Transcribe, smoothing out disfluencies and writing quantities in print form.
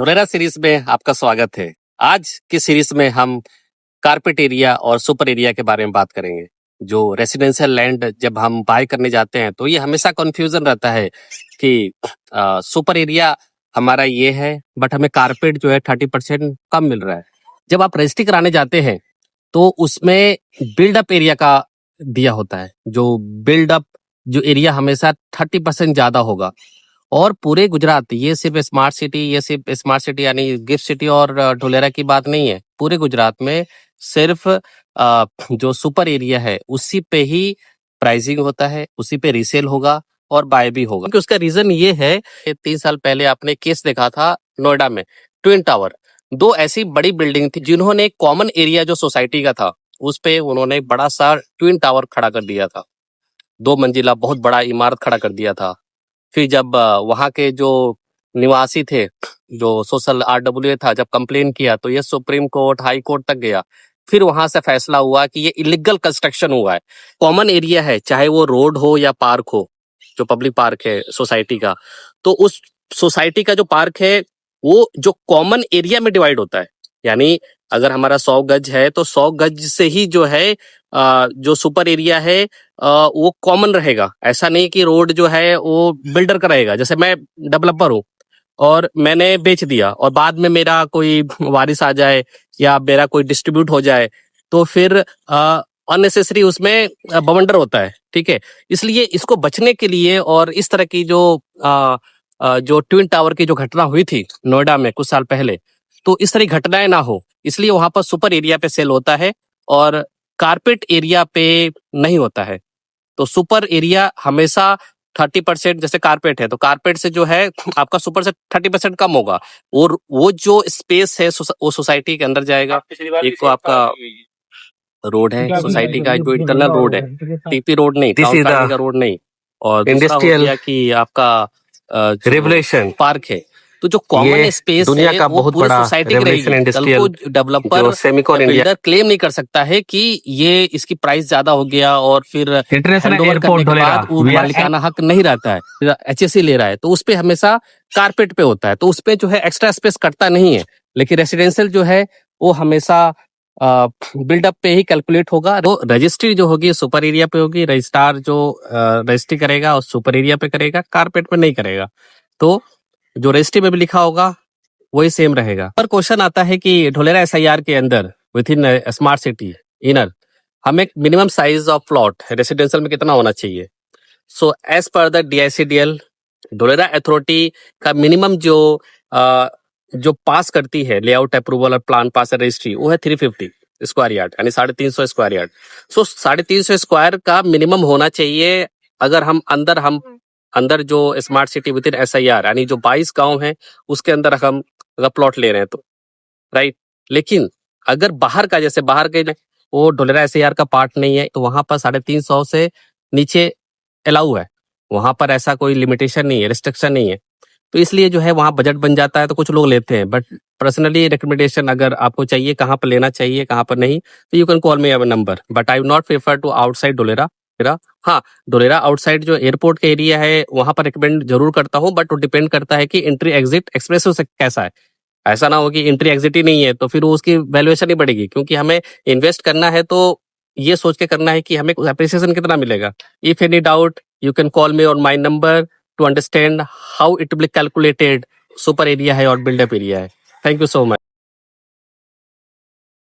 Dholera series में आपका स्वागत है। आज की सीरीज में हम कारपेट एरिया और सुपर एरिया के बारे में बात करेंगे। जो रेसिडेंशियल लैंड जब हम बाय करने जाते हैं तो ये हमेशा कंफ्यूजन रहता है कि सुपर एरिया हमारा ये है बट हमें कारपेट जो है 30% कम मिल रहा है। जब आप रजिस्ट्री कराने जाते हैं तो उसमें बिल्डअप एरिया का दिया होता है। जो बिल्डअप जो एरिया हमेशा 30% ज्यादा होगा। और पूरे गुजरात, ये सिर्फ स्मार्ट सिटी यानी गिफ्ट सिटी और ढोलेरा की बात नहीं है। पूरे गुजरात में सिर्फ जो सुपर एरिया है उसी पे ही प्राइसिंग होता है, उसी पे रीसेल होगा और बाय भी होगा। क्योंकि उसका रीजन ये है कि 3 साल पहले आपने केस देखा था नोएडा में, ट्विन टावर। 2 ऐसी बड़ी बिल्डिंग थी जिन्होंने कॉमन एरिया जो सोसाइटी का था उस पे उन्होंने बड़ा सा ट्विन टावर खड़ा कर दिया था। 2 मंजिला बहुत बड़ा इमारत खड़ा कर दिया था। फिर जब वहां के जो निवासी थे, जो सोशल RWA था, जब कंप्लेन किया तो ये सुप्रीम कोर्ट, हाई कोर्ट तक गया। फिर वहां से फैसला हुआ कि ये इलीगल कंस्ट्रक्शन हुआ है। कॉमन एरिया है, चाहे वो रोड हो या पार्क हो, जो पब्लिक पार्क है सोसाइटी का, तो उस सोसाइटी का जो पार्क है वो जो कॉमन एरिया में डिवाइड होता है। यानी अगर हमारा 100 गज है तो 100 गज से ही जो है जो सुपर एरिया है वो कॉमन रहेगा। ऐसा नहीं कि रोड जो है वो बिल्डर का रहेगा। जैसे मैं डेवलपर हूँ और मैंने बेच दिया और बाद में मेरा कोई वारिस आ जाए या मेरा कोई डिस्ट्रीब्यूट हो जाए तो फिर अननेसेसरी उसमें बवंडर होता है। ठीक है, इसलिए इसको बचने के लिए और इस तरह की जो ट्विन टावर की जो घटना हुई थी नोएडा में कुछ साल पहले, तो इस तरह की घटनाएं ना हो इसलिए वहां पर सुपर एरिया पे सेल होता है और कारपेट एरिया पे नहीं होता है। तो सुपर एरिया हमेशा 30%, जैसे कारपेट है तो कारपेट से जो है आपका सुपर से 30% कम होगा। और वो जो स्पेस है वो सोसाइटी के अंदर जाएगा। एक तो आपका रोड है सोसाइटी का, जो इंटरनल रोड है, TP रोड नहीं, टाउन प्लानिंग का रोड नहीं। और दूसरा हो गया कि आपका रेवोल्यूशन पार्क है। तो जो कॉमन स्पेस दुनिया का बहुत बड़ा सोसाइटी की रहेगी। कल को डेवलपर सेमिकॉन इंडिया क्लेम नहीं कर सकता है कि ये इसकी प्राइस ज्यादा हो गया और फिर हैंडओवर करने के बाद वो मालिकाना हक नहीं रहता है, HSC ले रहा है, तो उस पे हमेशा कारपेट पे होता है। तो उस पे जो है एक्स्ट्रा स्पेस कटता नहीं है। लेकिन रेसिडेंशियल जो है वो हमेशा बिल्डअप पे ही कैलकुलेट होगा। तो रजिस्ट्री जो होगी सुपर एरिया पे होगी। रजिस्ट्रार जो रजिस्ट्री करेगा और सुपर एरिया पे करेगा, कारपेट पे नहीं करेगा। तो जो रजिस्ट्री में भी लिखा होगा वही सेम रहेगा। पर क्वेश्चन आता है कि ढोलेरा SIR के अंदर within smart city inner हमें minimum size of plot residential में कितना होना चाहिए। So as per the DICDL Dholera authority का मिनिमम जो पास करती है लेआउट अप्रूवल और प्लान पास रजिस्ट्री, वो है 350 स्क्वायर यार्ड, यानी 350 स्क्वायर यार्ड। सो 350 स्क्वायर का मिनिमम होना चाहिए। अगर हम अंदर जो smart city within SIR यानी जो 22 गांव है उसके अंदर हम अगर प्लॉट ले रहे हैं तो राइट। लेकिन अगर बाहर का, जैसे बाहर के वो ढोलेरा SIR का पार्ट नहीं है तो वहां पर 350 से नीचे अलाउ है। वहां पर ऐसा कोई लिमिटेशन नहीं है, रिस्ट्रिक्शन नहीं है। तो इसलिए जो है वहां बजट बन जाता है तो कुछ लोग लेते हैं। बट पर्सनली रिकमेंडेशन, अगर आपको चाहिए कहाँ पर लेना चाहिए कहाँ पर नहीं, तो you can call me our number. But I will not prefer to outside Dholera. हाँ, ढोलेरा आउटसाइड जो एयरपोर्ट का एरिया है वहां पर रिकमेंड जरूर करता हूँ, बट वो डिपेंड करता है कि एंट्री एग्जिट एक्सप्रेस से कैसा है। ऐसा ना हो कि एंट्री एग्जिट ही नहीं है तो फिर उसकी वैल्यूएशन ही बढ़ेगी। क्योंकि हमें इन्वेस्ट करना है तो ये सोच के करना है कि हमें अप्रिसिएशन कितना मिलेगा। If any doubt you can call me on my number two understand how it will be calculated super area है और बिल्डअप एरिया है। Thank you so much.